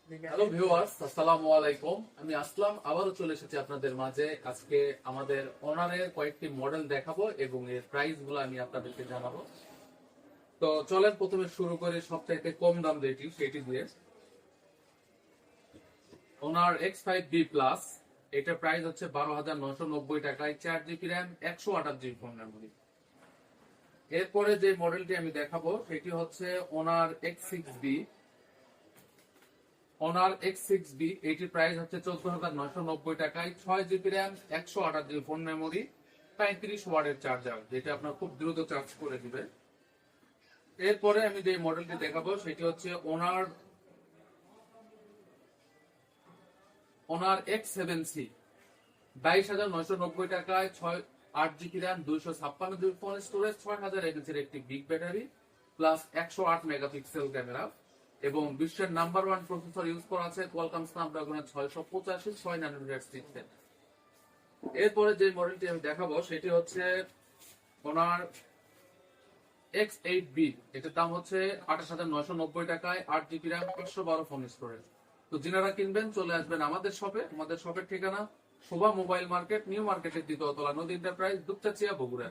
Hello viewers, আসসালামু আলাইকুম। আমি আসলাম, আবারও চলে এসেছি আপনাদের মাঝে। আজকে আমাদের অনারের কয়েকটি মডেল দেখাবো এবং এর প্রাইস গুলো আমি আপনাদেরকে জানাবো। তো চলেন প্রথমে শুরু করি সবচাইতে কম দাম যেটি সেটি দিয়ে। ওনার X5B+, এটার প্রাইস হচ্ছে 12,990 টাকায়, 4 GB RAM, 128 GB phone memory. এরপরে যে মডেলটি আমি দেখাবো সেটি হচ্ছে ওনার X6B। অনার X6B, এটির প্রাইস হচ্ছে 14,990 টাকায়, 6 GB RAM, 128 GB phone memory, 35 ওয়াটের চার্জার, যেটা আপনার খুব দ্রুত চার্জ করে দিবে। এরপরে আমি যে মডেলটি দেখাবো সেটি হচ্ছে ওনার X7C, 22,990 টাকায়, 8 GB RAM, 256 GB phone storage, 6000 mAh এর একটি big battery plus 108 megapixel camera এবং বিশ্বের নাম্বার 1 প্রসেসর ইউজ করা আছে কোয়ালকম স্ন্যাপড্রাগনের 685 6 ন্যানোমিটার চিপসেট। এরপরে যে মডেলটি আমি দেখাবো সেটি হচ্ছে ওনার X8B, এটার দাম হচ্ছে 28,990 টাকায়, 8 GB র্যাম, 512 ফোন স্টোরেজ। তো যিনারা কিনবেন চলে আসবেন আমাদের শপে। আমাদের শপের ঠিকানা শোভা মোবাইল মার্কেট, নিউ মার্কেটের দ্বিতীয় তলা, নদী এন্টারপ্রাইজ, দুপচাচিয়া, বগুড়া।